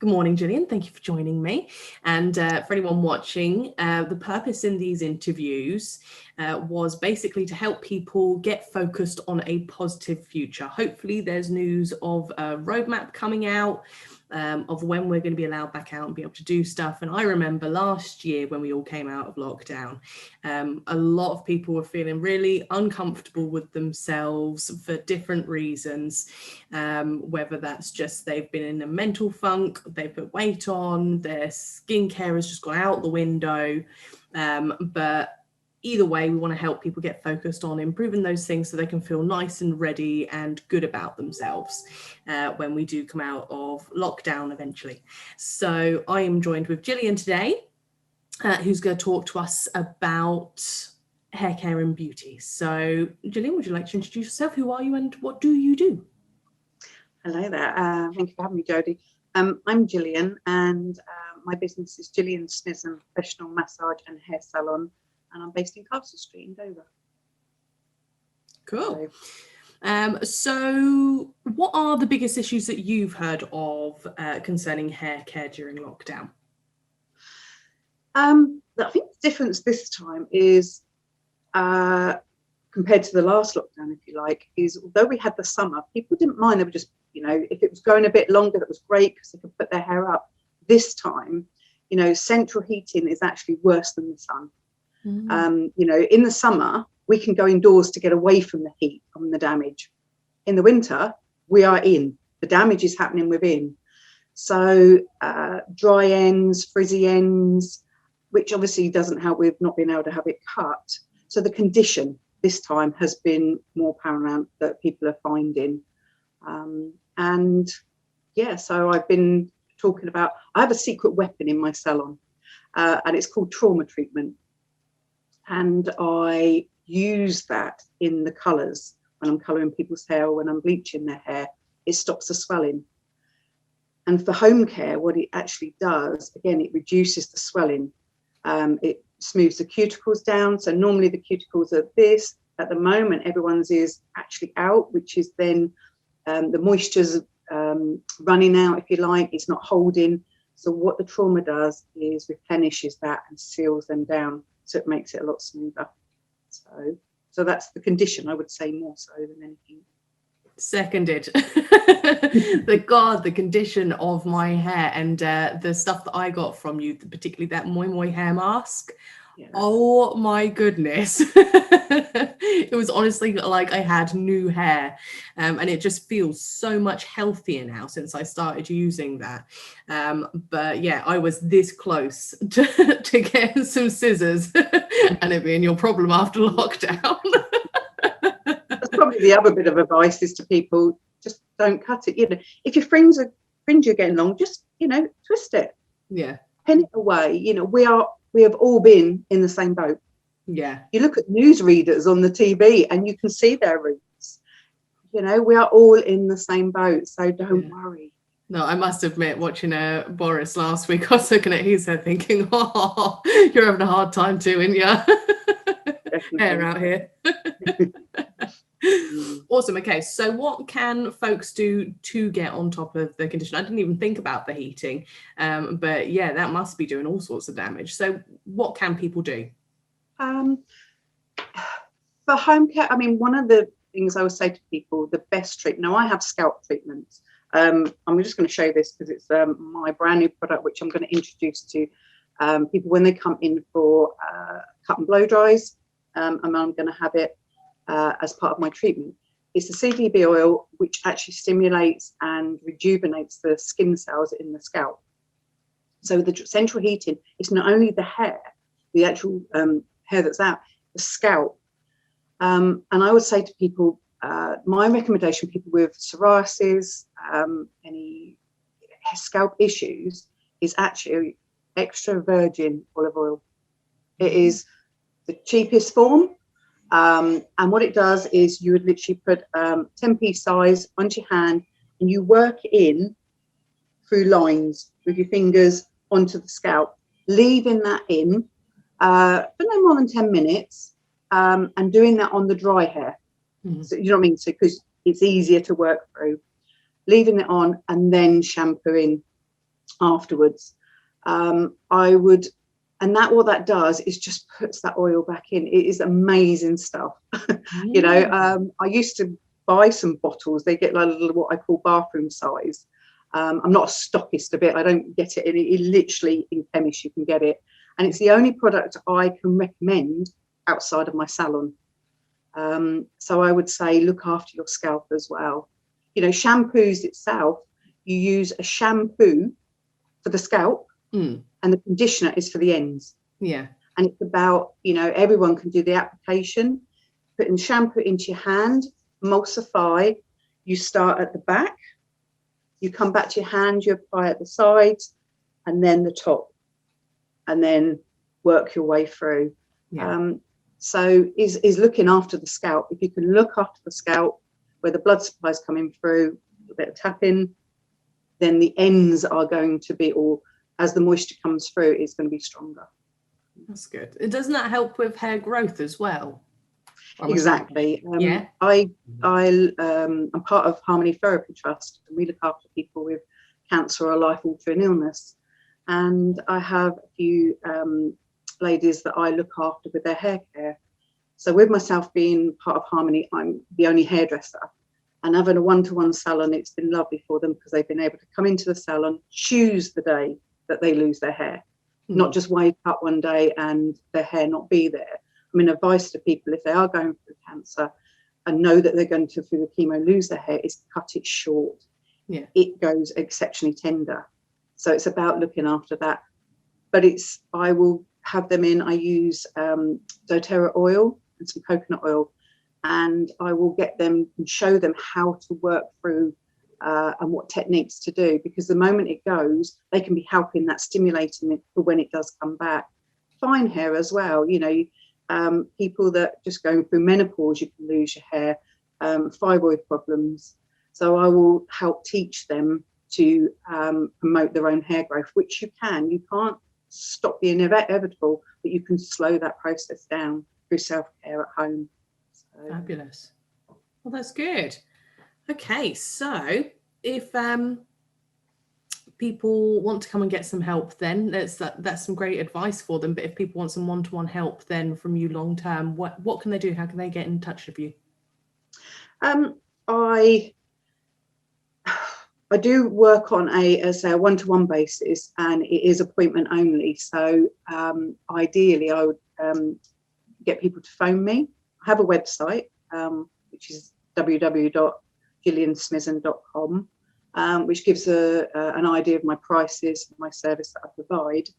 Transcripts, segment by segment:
Good morning, Gillian. Thank you for joining me. And for anyone watching, the purpose in these interviews was basically to help people get focused on a positive future. Hopefully there's news of a roadmap coming out of when we're going to be allowed back out and be able to do stuff. And I remember last year when we all came out of lockdown, a lot of people were feeling really uncomfortable with themselves for different reasons, whether that's just they've been in a mental funk, they've put weight on, their skincare has just gone out the window. But either way, we want to help people get focused on improving those things so they can feel nice and ready and good about themselves when we do come out of lockdown eventually. So I am joined with Gillian today, who's going to talk to us about hair care and beauty. So Gillian, would you like to introduce yourself? Who are you and what do you do? Hello there. Thank you for having me, Jodie. I'm Gillian, and my business is Gillian Smissen Professional Massage and Hair Salon, and I'm based in Castle Street in Dover. Cool. So what are the biggest issues that you've heard of concerning hair care during lockdown? I think the difference this time is, compared to the last lockdown, if you like, is although we had the summer, people didn't mind. They were just, if it was going a bit longer, that was great because they could put their hair up. This time, central heating is actually worse than the sun. In the summer, we can go indoors to get away from the heat, from the damage. In the winter, we are in. The damage is happening within. So dry ends, frizzy ends, which obviously doesn't help with not being able to have it cut. So the condition this time has been more paramount that people are finding. So I've been talking about, I have a secret weapon in my salon, and it's called trauma treatment. And I use that in the colours when I'm colouring people's hair or when I'm bleaching their hair. It stops the swelling. And for home care, what it actually does, again, it reduces the swelling. It smooths the cuticles down. So normally the cuticles are this. At the moment, everyone's is actually out, which is then the moisture's running out, if you like. It's not holding. So what the trauma does is replenishes that and seals them down. So it makes it a lot smoother. So that's the condition, I would say, more so than anything. Seconded. The condition of my hair and the stuff that I got from you, particularly that Moi Moi hair mask. Yeah. Oh my goodness. It was honestly like I had new hair, and it just feels so much healthier now since I started using that. But yeah, I was this close to getting some scissors and it being your problem after lockdown. That's probably the other bit of advice is to people, just don't cut it. If your fringe are getting long, just twist it. Yeah. Pin it away. We have all been in the same boat. Yeah. You look at newsreaders on the TV and you can see their roots. We are all in the same boat, so don't worry. No, I must admit, watching Boris last week, I was looking at his head thinking, oh, you're having a hard time too, aren't you? Hair out here. Awesome. Okay, so what can folks do to get on top of the condition? I didn't even think about the heating, but yeah, that must be doing all sorts of damage. So what can people do? For home care, one of the things I would say to people, the best treatment. Now, I have scalp treatments. I'm just going to show this because it's my brand new product, which I'm going to introduce to people when they come in for cut and blow dries. And I'm going to have it as part of my treatment. It's the CBD oil, which actually stimulates and rejuvenates the skin cells in the scalp. So the central heating is not only the hair, the actual hair that's out, the scalp. And I would say to people, my recommendation, people with psoriasis, any scalp issues, is actually extra virgin olive oil. It is the cheapest form. And what it does is you would literally put 10p size onto your hand and you work in through lines with your fingers onto the scalp, leaving that in for no more than 10 minutes and doing that on the dry hair. So, you know what I mean? So, because it's easier to work through, leaving it on and then shampooing afterwards. I would, and that what that does is just puts that oil back in. It is amazing stuff. You know, I used to buy some bottles. They get like a little, what I call bathroom size. I'm not a stockist of it. I don't get it. It literally in chemist you can get it, and it's the only product I can recommend outside of my salon. So I would say look after your scalp as well. You know, shampoos itself, you use a shampoo for the scalp, and the conditioner is for the ends. Yeah. And it's about, you know, everyone can do the application, putting shampoo into your hand, emulsify. You start at the back, you come back to your hand, you apply at the sides, and then the top, and then work your way through. Yeah. So is looking after the scalp. If you can look after the scalp where the blood supply is coming through, a bit of tapping, then the ends are going to be, or as the moisture comes through, it's going to be stronger. That's good. Doesn't that help with hair growth as well? Exactly. Yeah. I'm part of Harmony Therapy Trust, and we look after people with cancer or life-altering illness. And I have a few ladies that I look after with their hair care. So with myself being part of Harmony, I'm the only hairdresser. And having a one-to-one salon, it's been lovely for them because they've been able to come into the salon, choose the day that they lose their hair, not just wake up one day and their hair not be there. I mean, advice to people if they are going through cancer and know that they're going to, through the chemo, lose their hair, is cut it short. Yeah. It goes exceptionally tender. So it's about looking after that. But I will have them in. I use doTERRA oil and some coconut oil, and I will get them and show them how to work through and what techniques to do, because the moment it goes, they can be helping that, stimulating it for when it does come back. Fine hair as well, you know, people that just going through menopause, you can lose your hair, thyroid problems. So I will help teach them to promote their own hair growth, which you can. You can't stop the inevitable, but you can slow that process down through self-care at home. So. Fabulous. Well, that's good. Okay, so if people want to come and get some help, then that's some great advice for them. But if people want some one-to-one help then from you long term, what can they do? How can they get in touch with you? I do work on as a one-to-one basis, and it is appointment only. So ideally, I would get people to phone me. I have a website, which is www.gilliansmissen.com, which gives an idea of my prices, my service that I provide.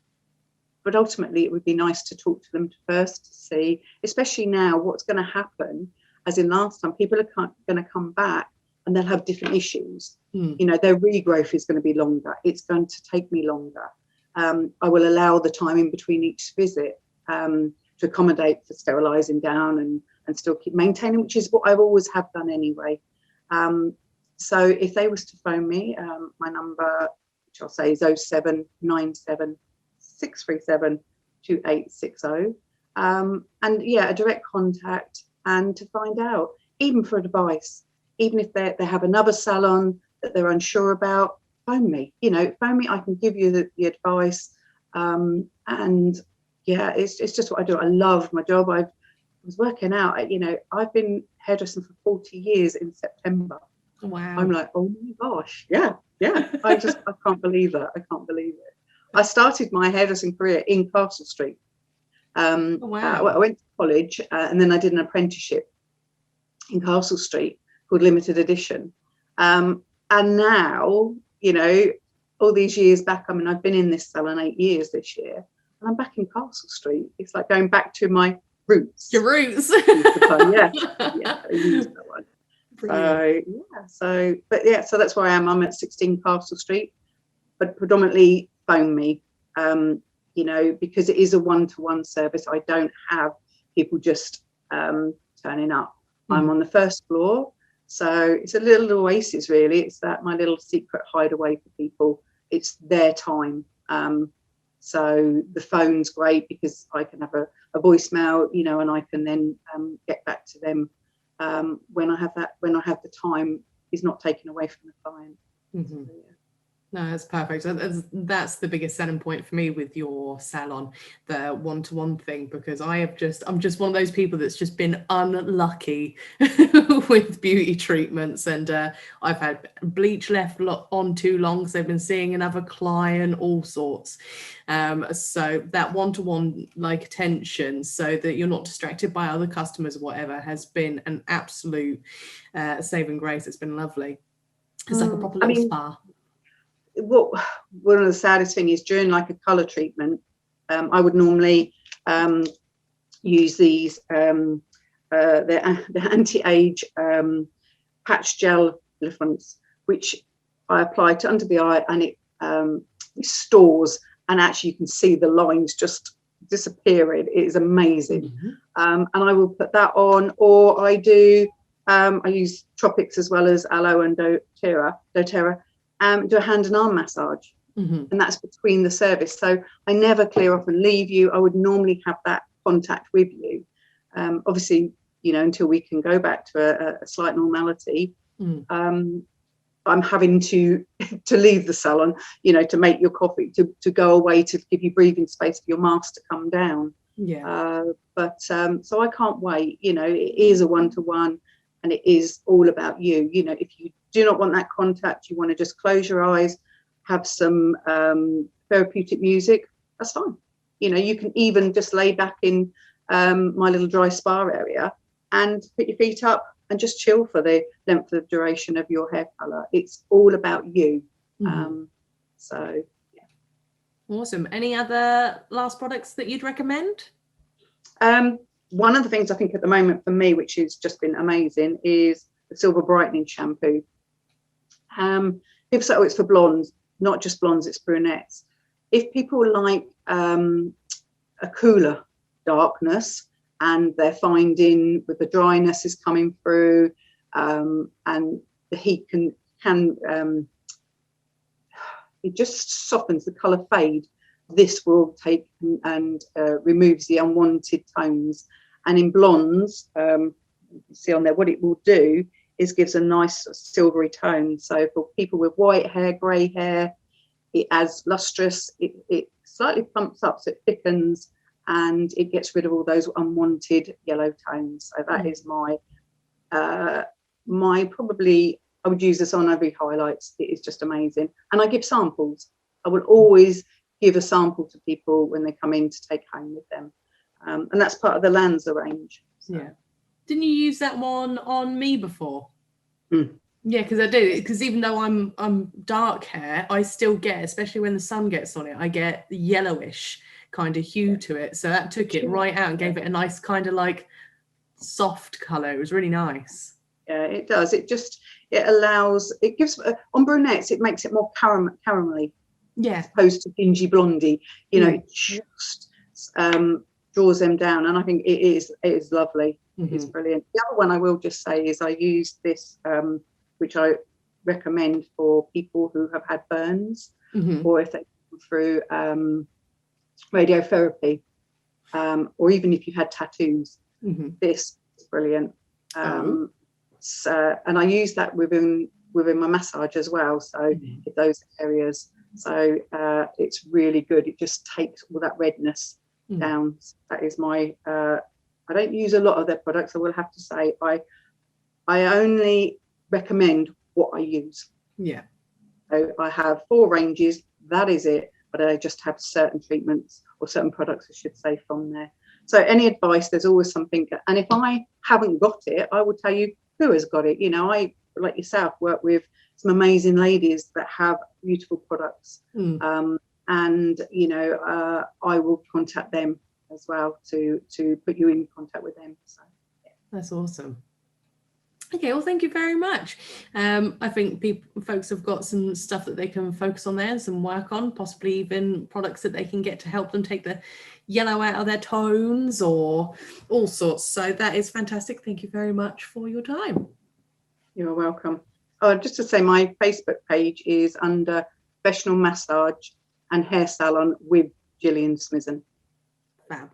But ultimately, it would be nice to talk to them first to see, especially now, what's going to happen. As in last time, people are going to come back and they'll have different issues. You know, their regrowth is going to be longer. It's going to take me longer. I will allow the time in between each visit to accommodate for sterilising down and still keep maintaining, which is what I've always have done anyway. So if they was to phone me, my number, which I'll say is 0797 637 2860, and yeah, a direct contact, and to find out, even for advice, even if they have another salon that they're unsure about, phone me. You know, phone me. I can give you the advice. And yeah, it's just what I do. I love my job. I was working out. You know, I've been hairdressing for 40 years in September. Wow. I'm like, oh my gosh, yeah. I can't believe that. I can't believe it. I started my hairdressing career in Castle Street. Wow. I went to college and then I did an apprenticeship in Castle Street called Limited Edition. And now, you know, all these years back, I mean, I've been in this salon 8 years this year, and I'm back in Castle Street. It's like going back to my roots. Your roots. Yeah. I use that one. So that's where I am. I'm at 16 Castle Street, but predominantly phone me, you know, because it is a one-to-one service. I don't have people just turning up. I'm on the first floor, so it's a little oasis, really. It's that my little secret hideaway for people. It's their time. So the phone's great because I can have a voicemail, you know, and I can then get back to them when I have the time is not taken away from the client. So, yeah. No, that's perfect. That's the biggest selling point for me with your salon, the one-to-one thing, because I'm just one of those people that's just been unlucky with beauty treatments, and I've had bleach left on too long because they've been seeing another client, all sorts. So that one-to-one like attention, so that you're not distracted by other customers or whatever, has been an absolute saving grace. It's been lovely. It's like a proper little spa. One of the saddest thing is during like a color treatment, I would normally use these the anti-age patch gel difference, which I apply to under the eye, and it restores, and actually you can see the lines just disappearing. It is amazing. And I will put that on, or I use Tropics as well as aloe and doTERRA, do a hand and arm massage, and that's between the service. So I never clear off and leave you. I would normally have that contact with you. Obviously, until we can go back to a slight normality, I'm having to leave the salon, to make your coffee, to go away, to give you breathing space for your mask to come down. But so I can't wait. It is a one-to-one, and it is all about you. If you do not want that contact, you want to just close your eyes, have some therapeutic music, that's fine. You can even just lay back in my little dry spa area and put your feet up and just chill for the length of duration of your hair color. It's all about you. So yeah. Awesome. Any other last products that you'd recommend? One of the things I think at the moment for me, which has just been amazing, is the silver brightening shampoo. People say, oh, it's for blondes. Not just blondes, it's brunettes. If people like a cooler darkness, and they're finding with the dryness is coming through, and the heat can it just softens the color fade, this will take and removes the unwanted tones. And in blondes, you see on there, what it will do is gives a nice silvery tone. So for people with white hair, grey hair, it adds lustrous, it slightly plumps up, so it thickens, and it gets rid of all those unwanted yellow tones. So that is my probably, I would use this on every highlights. It is just amazing. And I give samples. I will always give a sample to people when they come in to take home with them. And that's part of the Lanza range. So. Yeah. Didn't you use that one on me before? Yeah, because I do. Because even though I'm dark hair, I still get, especially when the sun gets on it, I get the yellowish kind of hue to it. So that took it right out and gave it a nice kind of like soft color. It was really nice. Yeah, it does. It allows, it gives, on brunettes, it makes it more caramelly. Yeah. As opposed to dingy blondie. It just draws them down. And I think it is lovely. It's brilliant. The other one I will just say is I use this, which I recommend for people who have had burns, or if they come through radiotherapy, or even if you had tattoos. This is brilliant. And I use that within my massage as well, so in those areas. So it's really good. It just takes all that redness down. That is my I don't use a lot of their products, I will have to say. I only recommend what I use. Yeah. So I have 4 ranges, that is it, but I just have certain treatments, or certain products I should say, from there. So any advice, there's always something. And if I haven't got it, I will tell you who has got it. I, like yourself, work with some amazing ladies that have beautiful products. And I will contact them as well to put you in contact with them. So yeah. That's awesome. Okay, well, thank you very much. I think folks have got some stuff that they can focus on there and some work on, possibly even products that they can get to help them take the yellow out of their tones or all sorts. So that is fantastic. Thank you very much for your time. You're welcome. Just to say, my Facebook page is under Professional Massage and Hair Salon with Gillian Smissen. Fab.